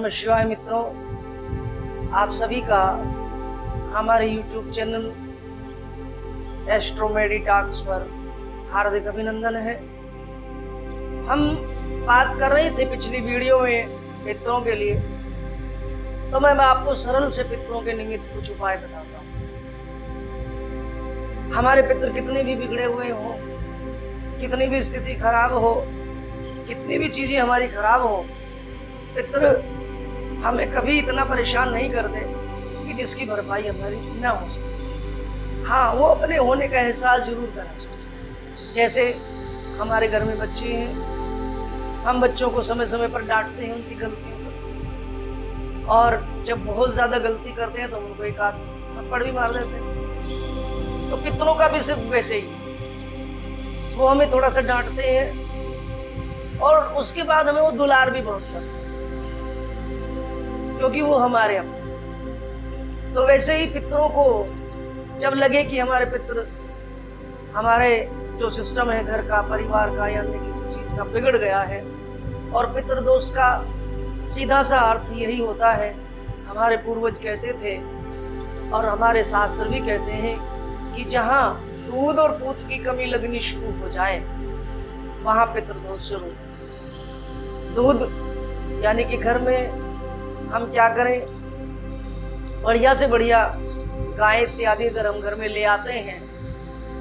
नमः शिवाय मित्रों, आप सभी का हमारे YouTube चैनल एस्ट्रोमेडी टॉक्स पर हार्दिक अभिनंदन है। हम बात कर रहे थे पिछली वीडियो में पितरों के लिए, तो मैं आपको सरल से पितरों के निमित्त कुछ उपाय बताता हूँ। हमारे पितर कितने भी बिगड़े हुए हों, कितनी भी स्थिति खराब हो, कितनी भी चीजें हमारी खराब हो, पितर हमें कभी इतना परेशान नहीं करते कि जिसकी भरपाई हमारी न हो सके। हाँ, वो अपने होने का एहसास जरूर कराते। जैसे हमारे घर में बच्चे हैं, हम बच्चों को समय समय पर डांटते हैं उनकी गलतियों पर, और जब बहुत ज्यादा गलती करते हैं तो उनको एक आध थप्पड़ भी मार देते हैं। तो पितरों का भी सिर्फ वैसे ही, वो हमें थोड़ा सा डांटते हैं और उसके बाद हमें वो दुलार भी बहुत करते हैं, क्योंकि वो हमारे अपने। तो वैसे ही पितरों को जब लगे कि हमारे पितर, हमारे जो सिस्टम है घर का, परिवार का या अन्य किसी चीज का बिगड़ गया है, और पितर दोष का सीधा सा अर्थ यही होता है, हमारे पूर्वज कहते थे और हमारे शास्त्र भी कहते हैं कि जहाँ दूध और पूत की कमी लगनी शुरू हो जाए वहां पितर दोष शुरू। दूध यानी कि घर में हम क्या करें, बढ़िया से बढ़िया गाय इत्यादि अगर हम घर में ले आते हैं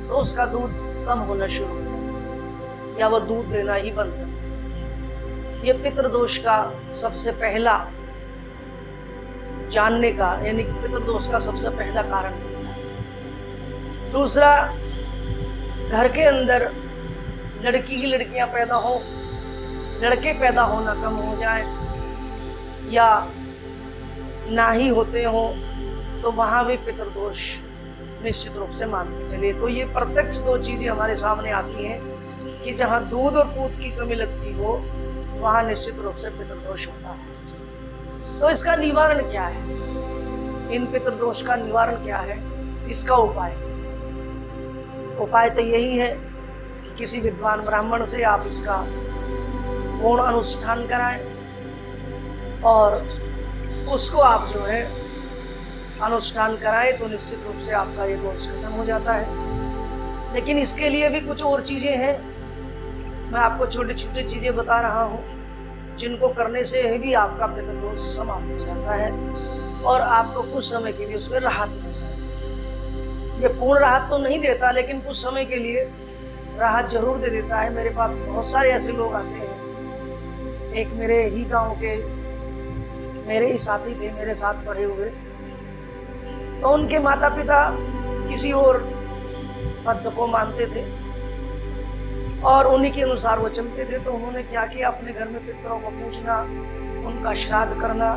तो उसका दूध कम होना शुरू हो जाता है या वो दूध देना ही बंद कर देता है। ये पितृदोष का सबसे पहला जानने का, यानी कि पितृदोष का सबसे पहला कारण होता है। दूसरा, घर के अंदर लड़की ही लड़कियां पैदा हो, लड़के पैदा होना कम हो जाए या ना ही होते हो, तो वहां भी पितृदोष निश्चित रूप से मान के चलिए। तो ये प्रत्यक्ष दो चीजें हमारे सामने आती हैं कि जहां दूध और पूत की कमी लगती हो वहां निश्चित रूप से पितृदोष होता है। तो इसका निवारण क्या है, इन पितृदोष का निवारण क्या है, इसका उपाय तो यही है कि किसी विद्वान ब्राह्मण से आप इसका पूर्ण अनुष्ठान कराएं और उसको आप जो है अनुष्ठान कराएं, तो निश्चित रूप से आपका ये दोष खत्म हो जाता है। लेकिन इसके लिए भी कुछ और चीजें हैं, मैं आपको छोटी छोटी चीजें बता रहा हूँ जिनको करने से भी आपका पितृदोष समाप्त हो जाता है और आपको कुछ समय के लिए उसमें राहत मिलता है। ये पूर्ण राहत तो नहीं देता, लेकिन कुछ समय के लिए राहत जरूर दे देता है। मेरे पास बहुत सारे ऐसे लोग आते हैं, एक मेरे ही गांव के मेरे ही साथी थे, मेरे साथ पढ़े हुए, तो उनके माता पिता किसी और पद को मानते थे और उन्हीं के अनुसार वो चलते थे। तो उन्होंने क्या किया, अपने घर में पितरों को पूजना, उनका श्राद्ध करना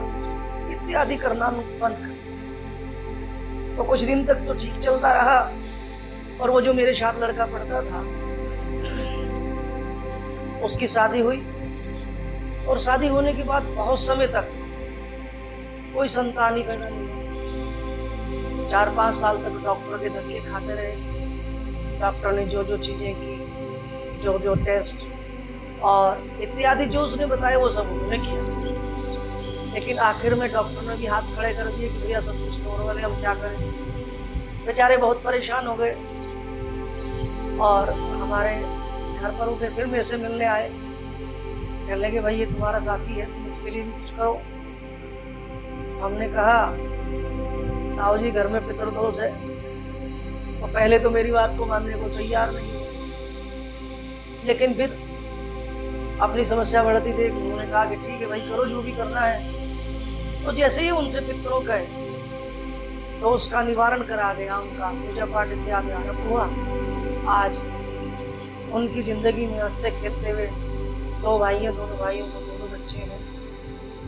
इत्यादि करना बंद कर दिया। तो कुछ दिन तक तो ठीक चलता रहा, और वो जो मेरे साथ लड़का पढ़ता था उसकी शादी हुई, और शादी होने के बाद बहुत समय तक कोई संतान ही पैदा नहीं हुई। 4-5 साल तक डॉक्टर के धक्के खाते रहे। डॉक्टर ने जो जो चीजें की, जो जो टेस्ट और इत्यादि जो उसने बताया वो सब उन्होंने किया, लेकिन आखिर में डॉक्टर ने भी हाथ खड़े कर दिए कि भैया सब कुछ नॉर्मल है, हम क्या करें। बेचारे बहुत परेशान हो गए और हमारे घर पर उठे, फिर मेरे से मिलने आए, कहने लगे भाई ये तुम्हारा साथी है, तुम इसके लिए भी कुछ करो। हमने कहा ताऊ जी घर में पितृदोष है, तो पहले तो मेरी बात को मानने को तैयार नहीं, लेकिन फिर अपनी समस्या बढ़ती थी। उन्होंने कहा कि ठीक है भाई, करो जो भी करना है। तो जैसे ही उनसे पितरों गए तो उसका निवारण करा गया, उनका पूजा पाठ इत्यादि आरंभ हुआ। आज उनकी जिंदगी में हंसते खेलते हुए 2 भाई हैं, दोनों भाइयों को 2 बच्चे हैं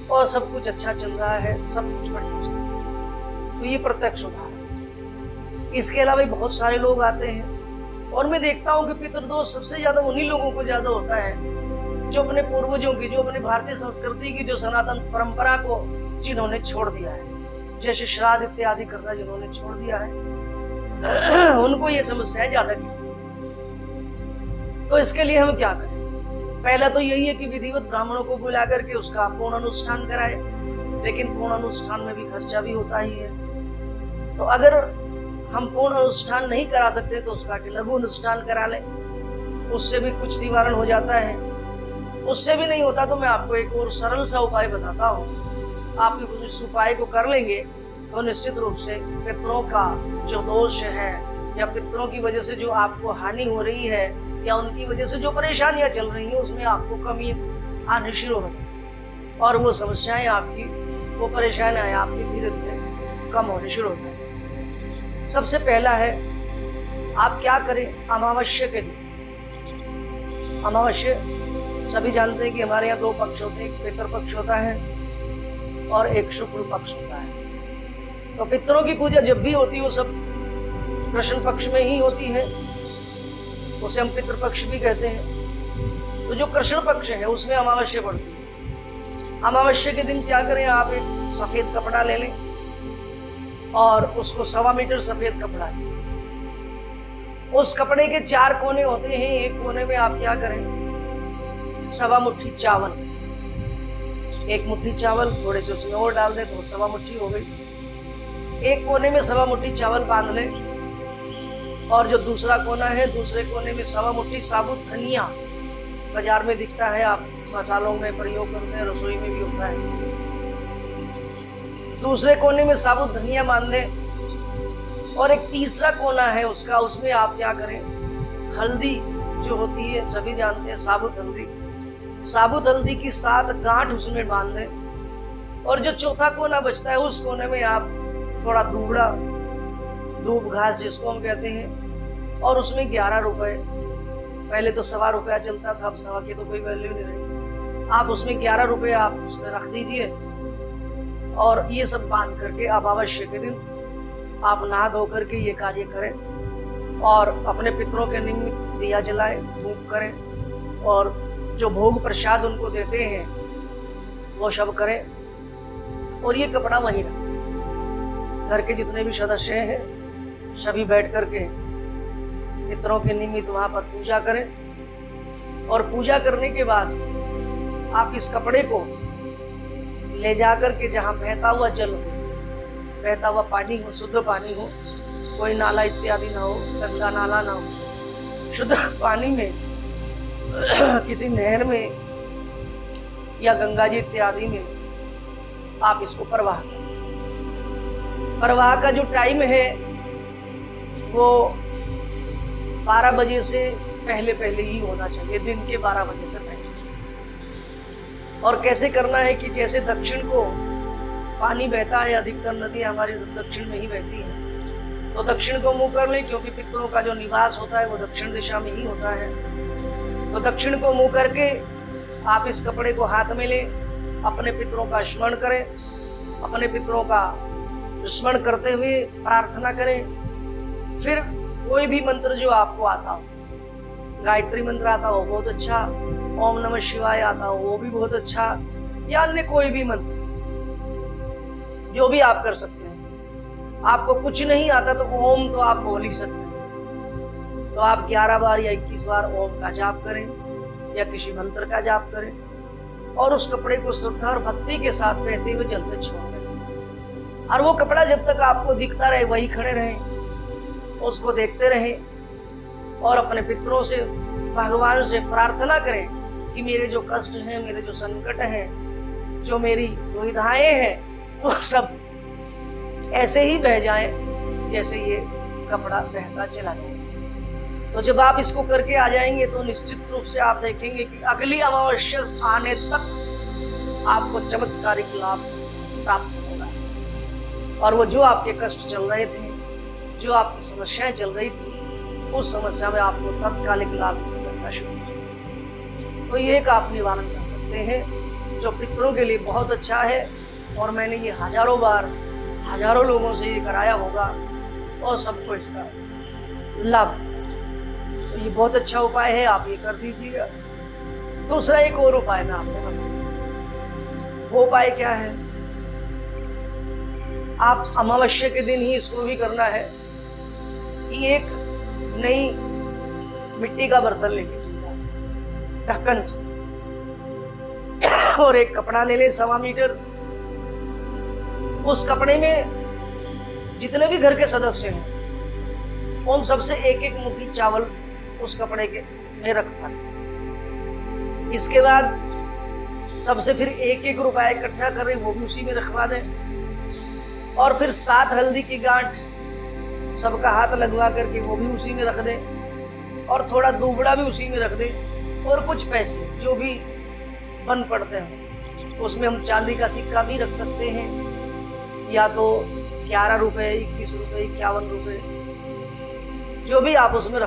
और सब कुछ अच्छा चल रहा है, सब कुछ बढ़िया चल रहा है। तो ये प्रत्यक्ष उदाहरण। इसके अलावा भी बहुत सारे लोग आते हैं और मैं देखता हूँ कि पितृदोष सबसे ज्यादा उन्हीं लोगों को ज्यादा होता है जो अपने पूर्वजों की, जो अपने भारतीय संस्कृति की, जो सनातन परंपरा को जिन्होंने छोड़ दिया है, जैसे श्राद्ध इत्यादि करना जिन्होंने छोड़ दिया है, उनको ये समस्याएं ज्यादा की। तो इसके लिए हम क्या करें? पहला तो यही है कि विधिवत ब्राह्मणों को बुला करके उसका पूर्ण अनुष्ठान कराए, लेकिन पूर्ण अनुष्ठान में भी खर्चा भी होता ही है। तो अगर हम पूर्ण अनुष्ठान नहीं करा सकते तो उसका लघु अनुष्ठान करा लें, उससे भी कुछ निवारण हो जाता है। उससे भी नहीं होता तो मैं आपको एक और सरल सा उपाय बताता हूँ। आप इस उपाय को कर लेंगे तो निश्चित रूप से पितरों का जो दोष है या पितरों की वजह से जो आपको हानि हो रही है या उनकी वजह से जो परेशानियां चल रही हैं उसमें आपको कमी आनी शुरू हो गई और वो समस्याएं आपकी, वो परेशानियां आपकी धीरे धीरे कम होनी शुरू हो गई। सबसे पहला है, आप क्या करें, अमावस्या के दिन, अमावस्या सभी जानते हैं कि हमारे यहाँ दो पक्ष होते हैं, एक पितृपक्ष होता है और एक शुक्ल पक्ष होता है। तो पितरों की पूजा जब भी होती है वो सब कृष्ण पक्ष में ही होती है, उसे हम पितृपक्ष भी कहते हैं। तो जो कृष्ण पक्ष है उसमें अमावस्या पड़ती है। अमावस्या के दिन क्या करें, आप एक सफेद कपड़ा ले लें और उसको 1.25 मीटर सफेद कपड़ा लें। उस कपड़े के 4 कोने होते हैं, एक कोने में आप क्या करें, 1.25 मुट्ठी चावल, एक मुट्ठी चावल थोड़े से उसमें और डाल दें तो 1.25 मुट्ठी हो गई। एक कोने में 1.25 मुट्ठी चावल बांध लें और जो दूसरा कोना है, दूसरे कोने में 1.25 मुट्ठी साबुत धनिया, बाजार में दिखता है, आप मसालों में प्रयोग करते हैं, रसोई में भी होता है। दूसरे कोने में साबुत धनिया बांध लें और एक तीसरा कोना है उसका, उसमें आप क्या करें, हल्दी जो होती है सभी जानते हैं, साबुत हल्दी, साबुत हल्दी की 7 गांठ उसमें बांध दें। और जो चौथा कोना बचता है उस कोने में आप थोड़ा दूबड़ा, दूब घास जिसको हम कहते हैं, और उसमें 11 रुपए, पहले तो 1.25 रुपया चलता था, अब 1.25 की तो कोई वैल्यू नहीं रही, आप उसमें 11 रुपए आप उसमें रख दीजिए। और ये सब बांध करके अमावस्या के दिन आप नहा धो करके ये कार्य करें और अपने पितरों के निमित्त दिया जलाएं, धूप करें और जो भोग प्रसाद उनको देते हैं वो सब करें। और ये कपड़ा वहीं रखें। घर के जितने भी सदस्य हैं सभी बैठ करके पितरों के निमित्त वहां पर पूजा करें और पूजा करने के बाद आप इस कपड़े को ले जाकर के जहां बहता हुआ जल हो, बहता हुआ पानी हो, शुद्ध पानी हो, कोई नाला इत्यादि ना हो, गंदा नाला ना हो, शुद्ध पानी में किसी नहर में या गंगा जी इत्यादि में आप इसको प्रवाह करें। प्रवाह का जो टाइम है वो 12 बजे से पहले ही होना चाहिए, दिन के 12 बजे से पहले। और कैसे करना है कि जैसे दक्षिण को पानी बहता है, अधिकतर नदियां हमारी दक्षिण में ही बहती हैं, तो दक्षिण को मुंह कर लें, क्योंकि पितरों का जो निवास होता है वो दक्षिण दिशा में ही होता है। तो दक्षिण को मुंह करके आप इस कपड़े को हाथ में लें, अपने पितरों का स्मरण करें, अपने पितरों का स्मरण करते हुए प्रार्थना करें। फिर कोई भी मंत्र जो आपको आता हो, गायत्री मंत्र आता हो बहुत अच्छा, ओम नमः शिवाय आता हो वो भी बहुत अच्छा, या अन्य कोई भी मंत्र जो भी आप कर सकते हैं। आपको कुछ नहीं आता तो ओम तो आप बोल ही सकते हैं, तो आप 11 बार या 21 बार ओम का जाप करें या किसी मंत्र का जाप करें और उस कपड़े को श्रद्धा और भक्ति के साथ बहते हुए जल में छोड़ दें। और वो कपड़ा जब तक आपको दिखता रहे वही खड़े रहें, उसको देखते रहें और अपने पितरों से, भगवान से प्रार्थना करें कि मेरे जो कष्ट हैं, मेरे जो संकट हैं, जो मेरी दुविधाएं हैं, वो सब ऐसे ही बह जाएं जैसे ये कपड़ा बहता चला जाए। तो जब आप इसको करके आ जाएंगे तो निश्चित रूप से आप देखेंगे कि अगली अमावस्या आने तक आपको चमत्कारिक लाभ प्राप्त होगा और वो जो आपके कष्ट चल रहे थे, जो आपकी समस्याएं चल रही थी, उस समस्या में आपको तत्कालिक लाभ से मिलना शुरू हो जाए। तो ये एक आप निवारण कर सकते हैं जो पितरों के लिए बहुत अच्छा है और मैंने ये हजारों लोगों से ये कराया होगा और सबको इसका लाभ। तो ये बहुत अच्छा उपाय है, आप ये कर दीजिएगा। दूसरा एक और उपाय मैं आपको बताऊं। वो उपाय क्या है, आप अमावस्या के दिन ही इसको भी करना है कि एक नई मिट्टी का बर्तन ले लीजिएगा ढक्कन से, और एक कपड़ा ले लें 1.25 मीटर। उस कपड़े में जितने भी घर के सदस्य हैं उन सबसे एक एक मुट्ठी चावल उस कपड़े के में रखवा दें। इसके बाद सबसे फिर 1-1 रुपया इकट्ठा कर रहे वो भी उसी में रखवा दें। और फिर 7 हल्दी की गांठ सबका हाथ लगवा करके वो भी उसी में रख दें। और थोड़ा दुबड़ा भी उसी में रख दें। और कुछ पैसे जो भी बन पड़ते हैं उसमें हम चांदी का सिक्का भी रख सकते हैं, या तो 11 रुपए, 21 रुपए, 51 रुपए, जो भी आप उसमें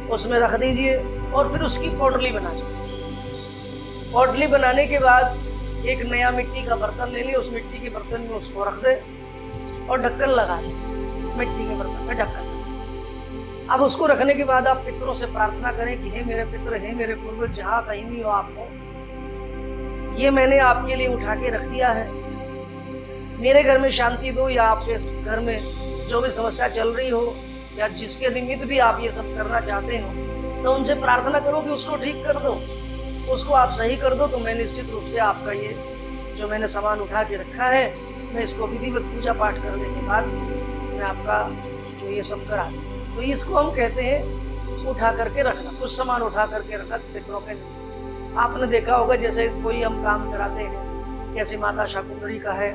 उसमें रख दीजिए। और फिर उसकी पोटली बना लीजिए। पोटली बनाने के बाद एक नया मिट्टी का बर्तन ले लें, उस मिट्टी के बर्तन में उसको रख दें और ढक्कन लगा लें। मिट्टी के बर्तन में ढक्कन। अब उसको रखने के बाद आप पितरों से प्रार्थना करें कि हे मेरे पितर, हे मेरे पूर्वज, जहाँ कहीं भी हो आप हो, ये मैंने आपके लिए उठा के रख दिया है। मेरे घर में शांति दो, या आपके घर में जो भी समस्या चल रही हो, या जिसके निमित्त भी आप ये सब करना चाहते हो, तो उनसे प्रार्थना करो कि उसको ठीक कर दो, उसको आप सही कर दो। तो मैं निश्चित रूप से आपका ये जो मैंने सामान उठा के रखा है, मैं इसको विधिवत पूजा पाठ करने के बाद मैं आपका जो ये सब करा दूँ। तो इसको हम कहते हैं उठा करके रखना। कुछ सामान उठा करके रखना पितरों के निमित्त। आपने देखा होगा जैसे कोई हम काम कराते हैं, जैसे माता शाकुंतरी का है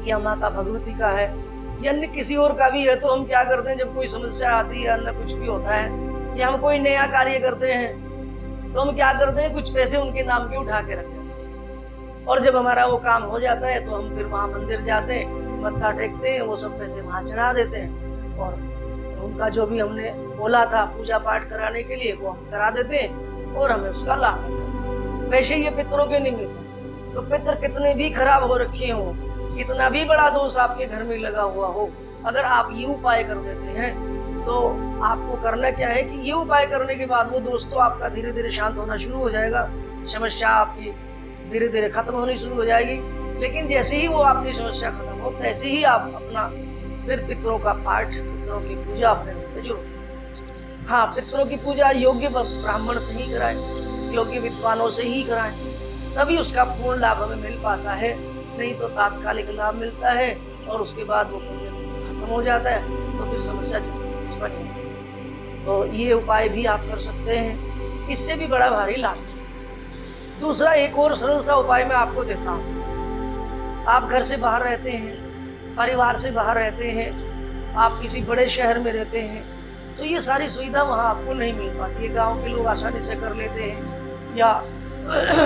या माता भगवती का है या अन्य किसी और का भी है, तो हम क्या करते हैं, जब कोई समस्या आती है, अन्य कुछ भी होता है, या हम कोई नया कार्य करते हैं, तो हम क्या करते हैं, कुछ पैसे उनके नाम के उठा के रखते हैं। और जब हमारा वो काम हो जाता है तो हम फिर वहाँ मंदिर जाते हैं, मत्था टेकते हैं, वो सब पैसे वहाँ चढ़ा देते हैं और उनका जो भी हमने बोला था पूजा पाठ कराने के लिए वो हम करा देते हैं और हमें उसका लाभ मिलता है। वैसे ये पितरों के निमित्त है। तो पितर कितने भी खराब हो रखे हो, कितना भी बड़ा दोष आपके घर में लगा हुआ हो, अगर आप ये उपाय कर देते हैं तो आपको करना क्या है कि ये उपाय करने के बाद वो दोष तो आपका धीरे धीरे शांत होना शुरू हो जाएगा, समस्या आपकी धीरे धीरे खत्म होनी शुरू हो जाएगी। लेकिन जैसे ही वो आपकी समस्या खत्म हो, तैसे ही आप अपना फिर पितरों का पाठ, पितरों की पूजा अपने में जुड़ो। हाँ, पितरों की पूजा योग्य ब्राह्मण से ही कराएं, योग्य विद्वानों से ही कराएं, तभी उसका पूर्ण लाभ हमें मिल पाता है। नहीं तो तात्कालिक लाभ मिलता है और उसके बाद वो खत्म हो जाता है, तो फिर समस्या जिस बनी। तो ये उपाय भी आप कर सकते हैं, इससे भी बड़ा भारी लाभ। दूसरा एक और सरल सा उपाय मैं आपको देता हूँ। आप घर से बाहर रहते हैं, परिवार से बाहर रहते हैं, आप किसी बड़े शहर में रहते हैं, तो ये सारी सुविधा वहाँ आपको नहीं मिल पाती है। गांव के लोग आसानी से कर लेते हैं, या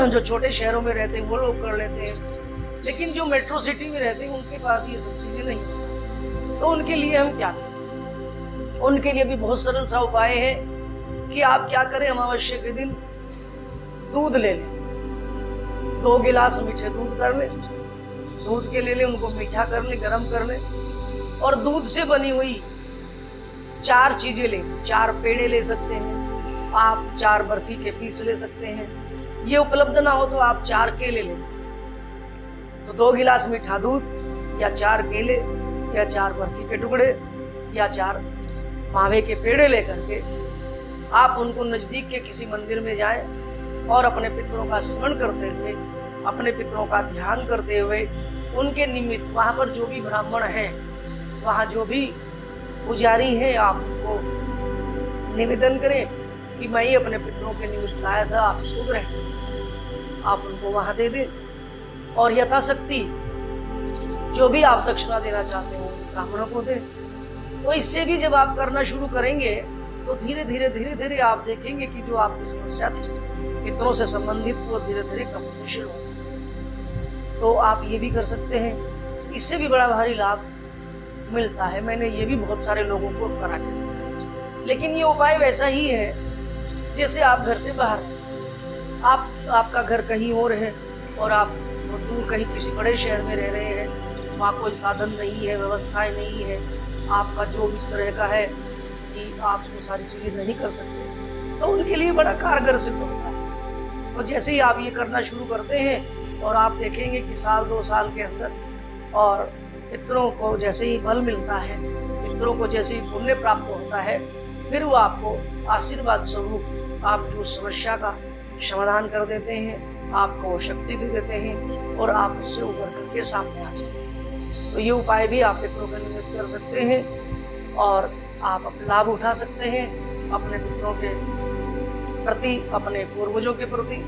जो छोटे शहरों में रहते हैं वो लोग कर लेते हैं। लेकिन जो मेट्रो सिटी में रहते हैं उनके पास ये सब चीजें नहीं। तो उनके लिए हम क्या करें? उनके लिए भी बहुत सरल सा उपाय है कि आप क्या करें, अमावस्या के दिन दूध ले लें, 2 गिलास मीठे दूध कर लें, दूध के ले लें, उनको मीठा कर लें, गर्म कर लें, और दूध से बनी हुई 4 चीजें लें। 4 पेड़े ले सकते हैं आप, 4 बर्फी के पीस ले सकते हैं। ये उपलब्ध ना हो तो आप 4 केले ले सकते हैं। तो 2 गिलास मीठा दूध, या 4 केले, या 4 बर्फी के टुकड़े, या 4 मावे के पेड़े लेकर के आप उनको नजदीक के किसी मंदिर में जाएं और अपने पितरों का स्मरण करते हुए, अपने पितरों का ध्यान करते हुए, उनके निमित्त वहाँ पर जो भी ब्राह्मण हैं, वहाँ जो भी पुजारी हैं, आप उनको निवेदन करें कि मैं ही अपने पितरों के निमित्त लाया था, आप उसको ग्रहण, आप उनको वहाँ दे दें। और यथाशक्ति जो भी आप दक्षिणा देना चाहते हो ब्राह्मणों को दें। तो इससे भी जब आप करना शुरू करेंगे तो धीरे धीरे आप देखेंगे कि जो आपकी समस्या थी पितरों से संबंधित, वो धीरे धीरे कम होनी शुरू हो। तो आप ये भी कर सकते हैं, इससे भी बड़ा भारी लाभ मिलता है। मैंने ये भी बहुत सारे लोगों को करा है। लेकिन ये उपाय वैसा ही है जैसे आप घर से बाहर, आपका घर कहीं और है और आप दूर कहीं किसी बड़े शहर में रह रहे हैं, वहाँ कोई साधन नहीं है, व्यवस्थाएं नहीं है, आपका जो इस तरह का है कि आप वो सारी चीज़ें नहीं कर सकते, तो उनके लिए बड़ा कारगर सिद्ध होता है। तो जैसे ही आप ये करना शुरू करते हैं और आप देखेंगे कि 1-2 साल के अंदर, और पितरों को जैसे ही बल मिलता है, पितरों को जैसे ही पुण्य प्राप्त होता है, फिर वो आपको आशीर्वाद स्वरूप आपकी उस समस्या का समाधान कर देते हैं आपको शक्ति दे देते हैं और आप उससे उभर करके सामने आते हैं। तो ये उपाय भी आप पितरों के निमित्त कर सकते हैं और आप लाभ उठा सकते हैं अपने पितरों के प्रति, अपने पूर्वजों के प्रति।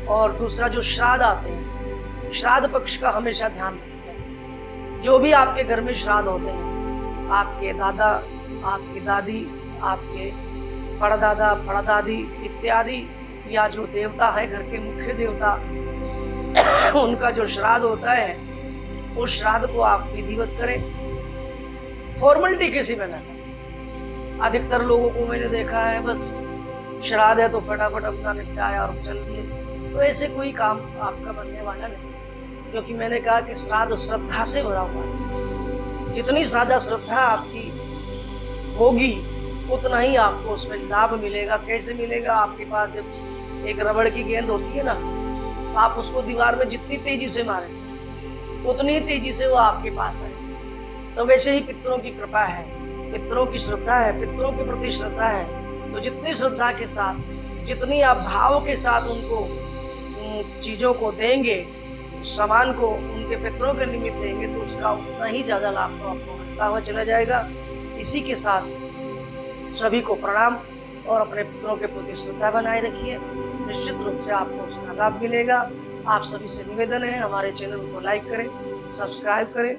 और दूसरा, जो श्राद्ध आते हैं, श्राद्ध पक्ष का हमेशा ध्यान रखें। जो भी आपके घर में श्राद्ध होते हैं, आपके दादा, आपकी दादी, आपके परदादा, परदादी इत्यादि, या जो देवता है घर के मुख्य देवता, उनका जो श्राद्ध होता है, उस श्राद्ध को आप विधिवत करें। फॉर्मेलिटी किसी में न करें। अधिकतर लोगों को मैंने देखा है बस श्राद्ध है तो फटाफट अपना निपटाया और चल दिए। तो ऐसे कोई काम आपका बनने वाला नहीं, क्योंकि मैंने कहा कि श्राद्ध श्रद्धा से भरा हुआ है। जितनी ज्यादा श्रद्धा आपकी होगी उतना ही आपको उसमें लाभ मिलेगा। कैसे मिलेगा? आपके पास जब एक रबड़ की गेंद होती है ना, आप उसको दीवार में जितनी तेजी से मारें उतनी तेजी से वो आपके पास आए। तो वैसे ही पितरों की कृपा है, पितरों की श्रद्धा है, पितरों के प्रति श्रद्धा है। तो जितनी श्रद्धा के साथ, जितनी आप भाव के साथ उनको चीजों को देंगे, सामान को उनके पितरों के निमित्त देंगे, तो उसका उतना ही ज्यादा लाभ तो आपको मिलता हुआ चला जाएगा। इसी के साथ सभी को प्रणाम और अपने पितरों के प्रति श्रद्धा बनाए रखिए। निश्चित रूप से आपको उसका लाभ मिलेगा। आप सभी से निवेदन है, हमारे चैनल को लाइक करें, सब्सक्राइब करें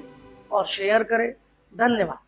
और शेयर करें। धन्यवाद।